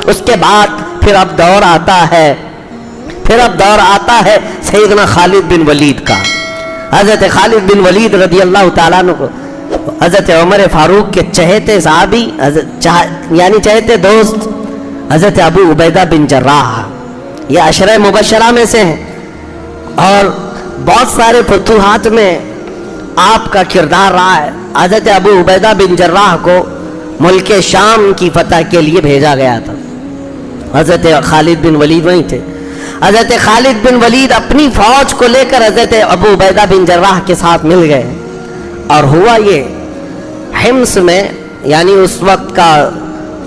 اس کے بعد پھر اب دور آتا ہے سیدنا خالد بن ولید کا۔ حضرت خالد بن ولید رضی اللہ تعالیٰ عنہ کو حضرت عمر فاروق کے چہیتے صحابی یعنی چہیتے دوست حضرت ابو عبیدہ بن جراح، یہ عشرہ مبشرہ میں سے ہیں، اور بہت سارے فتوحات میں آپ کا کردار رہا ہے۔ حضرت ابو عبیدہ بن جراح کو ملک شام کی فتح کے لیے بھیجا گیا تھا، حضرت خالد بن ولید وہیں تھے۔ حضرت خالد بن ولید اپنی فوج کو لے کر حضرت ابو عبیدہ بن جراح کے ساتھ مل گئے، اور ہوا یہ حمص میں، یعنی اس وقت کا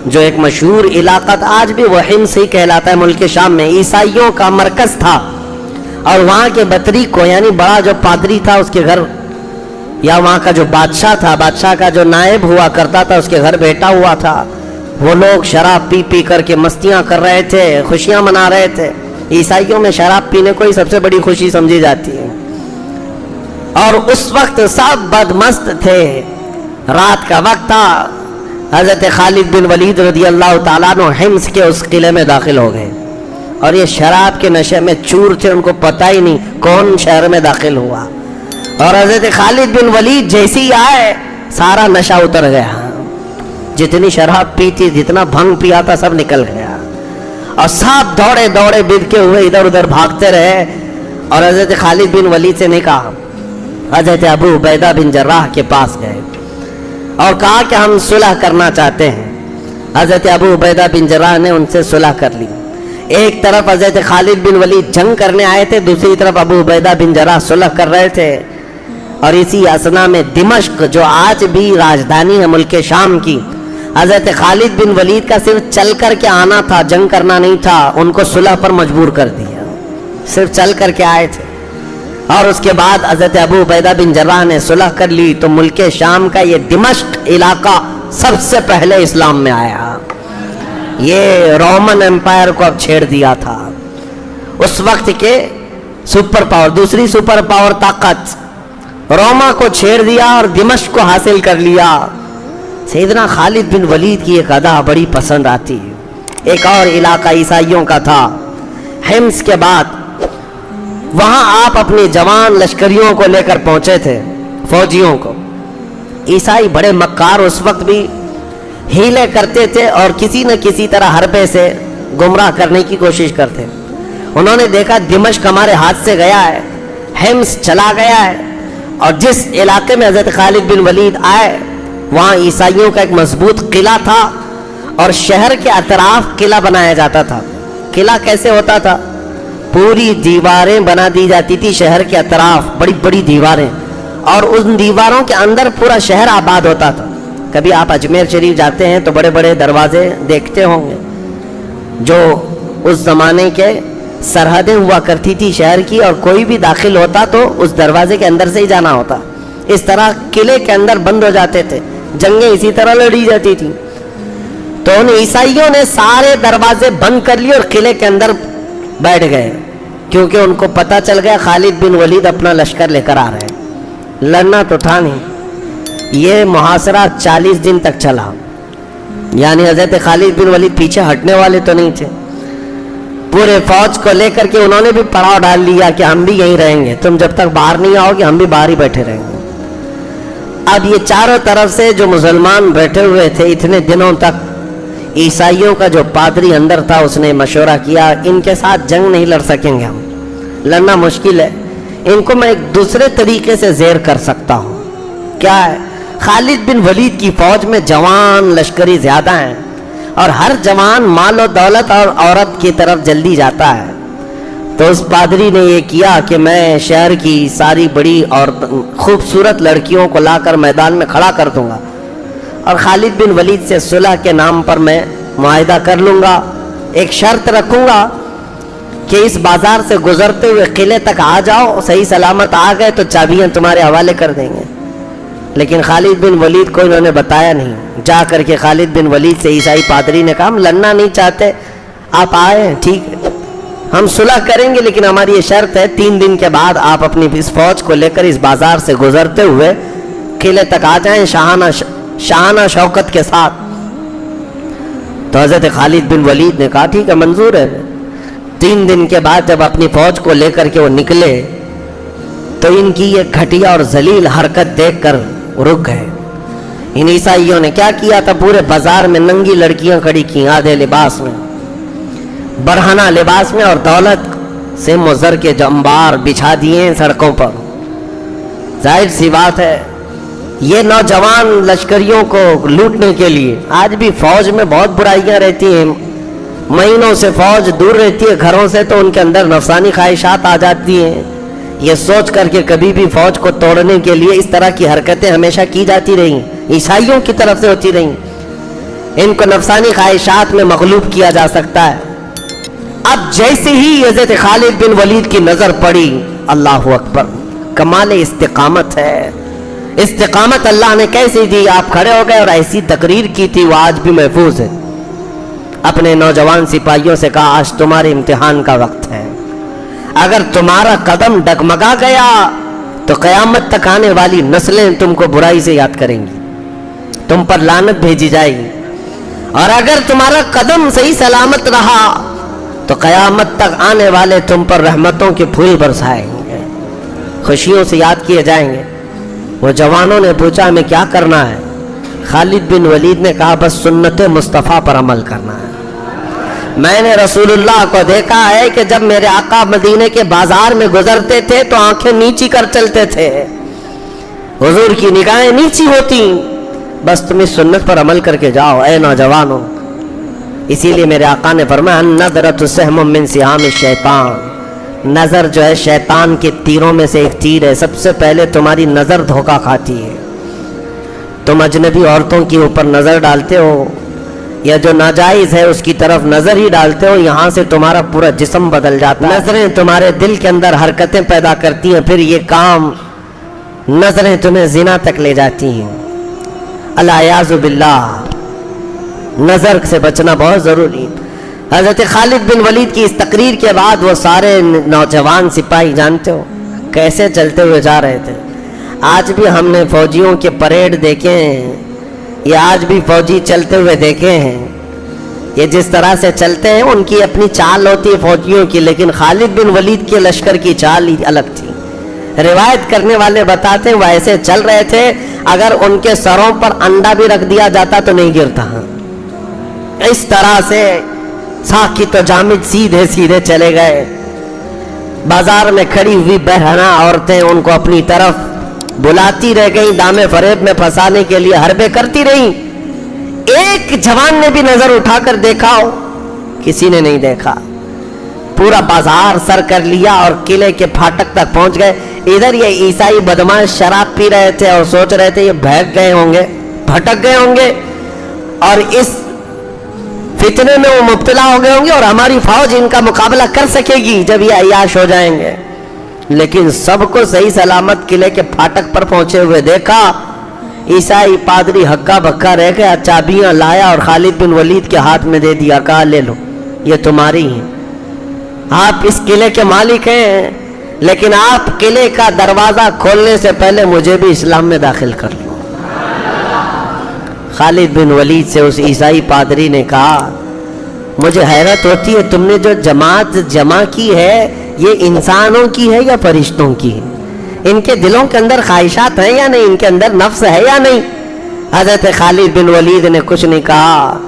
جو ایک مشہور علاقہ تھا، آج بھی وہ حمص ہی کہلاتا ہے، ملک شام میں عیسائیوں کا مرکز تھا، اور وہاں کے بطریق کو یعنی بڑا جو پادری تھا اس کے گھر، یا وہاں کا جو بادشاہ تھا، بادشاہ کا جو نائب ہوا کرتا تھا اس کے گھر بیٹھا ہوا تھا، وہ لوگ شراب پی پی کر کے مستیاں کر رہے تھے، خوشیاں منا رہے تھے۔ عیسائیوں میں شراب پینے کو ہی سب سے بڑی خوشی سمجھی جاتی ہے، اور اس وقت سب بدمست تھے، رات کا وقت تھا۔ حضرت خالد بن ولید رضی اللہ تعالیٰ عنہ حمص کے اس قلعے میں داخل ہو گئے، اور یہ شراب کے نشے میں چور تھے، ان کو پتہ ہی نہیں کون شہر میں داخل ہوا، اور حضرت خالد بن ولید جیسے ہی آئے سارا نشہ اتر گیا، جتنی شراب پی تھی، جتنا بھنگ پیا تھا، سب نکل گیا، اور سب دوڑے دوڑے بدکے ہوئے ادھر ادھر بھاگتے رہے، اور حضرت خالد بن ولید سے نے کہا، حضرت ابو عبیدہ بن جراح کے پاس گئے اور کہا کہ ہم صلح کرنا چاہتے ہیں۔ حضرت ابو عبیدہ بن جراح نے ان سے صلح کر لی۔ ایک طرف حضرت خالد بن ولید جنگ کرنے آئے تھے، دوسری طرف ابو عبیدہ بن جراح صلح کر رہے تھے، اور اسی اثنا میں دمشق جو آج بھی راجدھانی ہے ملک شام کی، حضرت خالد بن ولید کا صرف چل کر کے آنا تھا، جنگ کرنا نہیں تھا، ان کو صلح پر مجبور کر دیا، صرف چل کر کے آئے تھے، اور اس کے بعد حضرت ابو عبیدہ بن جراح نے صلح کر لی، تو ملک شام کا یہ دمشق علاقہ سب سے پہلے اسلام میں آیا۔ یہ رومن امپائر کو اب چھیڑ دیا تھا، اس وقت کے سپر پاور، دوسری سپر پاور طاقت روما کو چھیڑ دیا اور دمشق کو حاصل کر لیا۔ سیدنا خالد بن ولید کی ایک ادا بڑی پسند آتی ہے۔ ایک اور علاقہ عیسائیوں کا تھا حمص کے بعد، وہاں آپ اپنی جوان لشکریوں کو لے کر پہنچے تھے، فوجیوں کو۔ عیسائی بڑے مکار اس وقت بھی ہیلے کرتے تھے اور کسی نہ کسی طرح حربے سے گمراہ کرنے کی کوشش کرتے۔ انہوں نے دیکھا دمشق ہمارے ہاتھ سے گیا ہے، حمص چلا گیا ہے، اور جس علاقے میں حضرت خالد بن ولید آئے وہاں عیسائیوں کا ایک مضبوط قلعہ تھا، اور شہر کے اطراف قلعہ بنایا جاتا تھا۔ قلعہ کیسے ہوتا تھا؟ پوری دیواریں بنا دی جاتی تھی شہر کے اطراف، بڑی بڑی دیواریں، اور ان دیواروں کے اندر پورا شہر آباد ہوتا تھا۔ کبھی آپ اجمیر شریف جاتے ہیں تو بڑے بڑے دروازے دیکھتے ہوں گے، جو اس زمانے کے سرحدیں ہوا کرتی تھی شہر کی، اور کوئی بھی داخل ہوتا تو اس دروازے کے اندر سے ہی جانا ہوتا۔ اس طرح قلعے کے اندر بند ہو جاتے تھے، جنگیں اسی طرح لڑی جاتی تھی۔ تو ان عیسائیوں نے سارے دروازے بند کر لیے اور قلعے کے اندر بیٹھ گئے، کیونکہ ان کو پتہ چل گیا خالد بن ولید اپنا لشکر لے کر آ رہے ہیں۔ لڑنا تو تھا نہیں۔ یہ محاصرہ 40 دن تک چلا، یعنی حضرت خالد بن ولید پیچھے ہٹنے والے تو نہیں تھے۔ پورے فوج کو لے کر کے انہوں نے بھی پڑاؤ ڈال لیا کہ ہم بھی یہیں رہیں گے، تم جب تک باہر نہیں آؤ گے ہم بھی باہر ہی بیٹھے رہیں گے۔ اب یہ چاروں طرف سے جو مسلمان بیٹھے ہوئے تھے اتنے دنوں تک، عیسائیوں کا جو پادری اندر تھا اس نے مشورہ کیا، ان کے ساتھ جنگ نہیں لڑ سکیں گے، ہم لڑنا مشکل ہے، ان کو میں ایک دوسرے طریقے سے زیر کر سکتا ہوں۔ کیا ہے؟ خالد بن ولید کی فوج میں جوان لشکری زیادہ ہیں، اور ہر جوان مال و دولت اور عورت کی طرف جلدی جاتا ہے۔ تو اس پادری نے یہ کیا کہ میں شہر کی ساری بڑی اور خوبصورت لڑکیوں کو لا کر میدان میں کھڑا کر دوں گا، اور خالد بن ولید سے صلح کے نام پر میں معاہدہ کر لوں گا، ایک شرط رکھوں گا کہ اس بازار سے گزرتے ہوئے قلعے تک آ جاؤ، صحیح سلامت آ گئے تو چابیاں تمہارے حوالے کر دیں گے۔ لیکن خالد بن ولید کو انہوں نے بتایا نہیں۔ جا کر کے خالد بن ولید سے عیسائی پادری نے کہا ہم لڑنا نہیں چاہتے، آپ آئے ٹھیک ہے، ہم صلح کریں گے، لیکن ہماری یہ شرط ہے 3 دن کے بعد آپ اپنی اس فوج کو لے کر اس بازار سے گزرتے ہوئے قلعے تک آ جائیں شاہانہ شوکت کے ساتھ۔ تو حضرت خالد بن ولید نے کہا ٹھیک ہے منظور ہے. 3 دن کے بعد جب اپنی فوج کو لے کر کے وہ نکلے تو ان کی یہ گھٹیا اور ذلیل حرکت دیکھ کر رک گئے. ان عیسائیوں نے کیا کیا تھا, پورے بازار میں ننگی لڑکیاں کھڑی کی, آدھے لباس میں, برہنہ لباس میں, اور دولت سے مزر کے جمبار بچھا دیے ہیں سڑکوں پر. ظاہر سی بات ہے یہ نوجوان لشکریوں کو لوٹنے کے لیے. آج بھی فوج میں بہت برائیاں رہتی ہیں, مہینوں سے فوج دور رہتی ہے گھروں سے, تو ان کے اندر نفسانی خواہشات آ جاتی ہیں, یہ سوچ کر کے کبھی بھی فوج کو توڑنے کے لیے اس طرح کی حرکتیں ہمیشہ کی جاتی رہیں, عیسائیوں کی طرف سے ہوتی رہیں. ان کو نفسانی خواہشات میں مغلوب کیا جا سکتا ہے. اب جیسے ہی حضرت خالد بن ولید کی نظر پڑی, اللہ اکبر, کمال استقامت ہے. استقامت اللہ نے کیسی دی, آپ کھڑے ہو گئے اور ایسی تقریر کی تھی وہ آج بھی محفوظ ہے. اپنے نوجوان سپاہیوں سے کہا آج تمہارے امتحان کا وقت ہے, اگر تمہارا قدم ڈگمگا گیا تو قیامت تک آنے والی نسلیں تم کو برائی سے یاد کریں گی, تم پر لعنت بھیجی جائے گی, اور اگر تمہارا قدم صحیح سلامت رہا تو قیامت تک آنے والے تم پر رحمتوں کے پھول برسائیں گے, خوشیوں سے یاد کیے جائیں گے. وہ جوانوں نے پوچھا ہمیں کیا کرنا ہے؟ خالد بن ولید نے کہا بس سنت مصطفیٰ پر عمل کرنا ہے. میں نے رسول اللہ کو دیکھا ہے کہ جب میرے آقا مدینے کے بازار میں گزرتے تھے تو آنکھیں نیچی کر چلتے تھے, حضور کی نگاہیں نیچی ہوتی. بس تم اس سنت پر عمل کر کے جاؤ اے نوجوانوں. اسی لیے میرے آقا نے فرمایا النظرۃ سہم من سہام الشیطان, نظر جو ہے شیطان کے تیروں میں سے ایک تیر ہے. سب سے پہلے تمہاری نظر دھوکہ کھاتی ہے. تم اجنبی عورتوں کے اوپر نظر ڈالتے ہو یا جو ناجائز ہے اس کی طرف نظر ہی ڈالتے ہو, یہاں سے تمہارا پورا جسم بدل جاتا ہے. نظریں تمہارے دل کے اندر حرکتیں پیدا کرتی ہیں, پھر یہ کام نظریں تمہیں زنا تک لے جاتی ہیں. الیاذ باللہ, نظر سے بچنا بہت ضروری. حضرت خالد بن ولید کی اس تقریر کے بعد وہ سارے نوجوان سپاہی جانتے ہو کیسے چلتے ہوئے جا رہے تھے. آج بھی ہم نے فوجیوں کے پریڈ دیکھے ہیں, یہ آج بھی فوجی چلتے ہوئے دیکھے ہیں, یہ جس طرح سے چلتے ہیں ان کی اپنی چال ہوتی ہے فوجیوں کی, لیکن خالد بن ولید کے لشکر کی چال ہی الگ تھی. روایت کرنے والے بتاتے ہیں وہ ایسے چل رہے تھے اگر ان کے سروں پر انڈا بھی رکھ دیا جاتا تو نہیں گرتا. اس طرح سے ساکت و جامد سیدھے سیدھے چلے گئے. بازار میں کھڑی ہوئی برہنہ عورتیں ان کو اپنی طرف بلاتی رہ گئیں, دامے فریب میں پھنسانے کے لیے حربے کرتی رہیں. ایک جوان نے بھی نظر اٹھا کر دیکھا ہو؟ کسی نے نہیں دیکھا. پورا بازار سر کر لیا اور قلعے کے پھاٹک تک پہنچ گئے. ادھر یہ عیسائی بدماش شراب پی رہے تھے اور سوچ رہے تھے یہ بھٹک گئے ہوں گے, بھٹک گئے ہوں گے اور اس فتنے میں وہ مبتلا ہو گئے ہوں گے اور ہماری فوج ان کا مقابلہ کر سکے گی جب یہ عیاش ہو جائیں گے. لیکن سب کو صحیح سلامت قلعے کے پھاٹک پر پہنچے ہوئے دیکھا. عیسائی پادری ہکا بکا رہ گیا, چابیاں لایا اور خالد بن ولید کے ہاتھ میں دے دیا, کہا لے لو یہ تمہاری ہیں, آپ اس قلعے کے مالک ہیں, لیکن آپ قلعے کا دروازہ کھولنے سے پہلے مجھے بھی اسلام میں داخل کر لو. خالد بن ولید سے اس عیسائی پادری نے کہا مجھے حیرت ہوتی ہے تم نے جو جماعت جمع کی ہے یہ انسانوں کی ہے یا فرشتوں کی ہے؟ ان کے دلوں کے اندر خواہشات ہیں یا نہیں, ان کے اندر نفس ہے یا نہیں؟ حضرت خالد بن ولید نے کچھ نہیں کہا,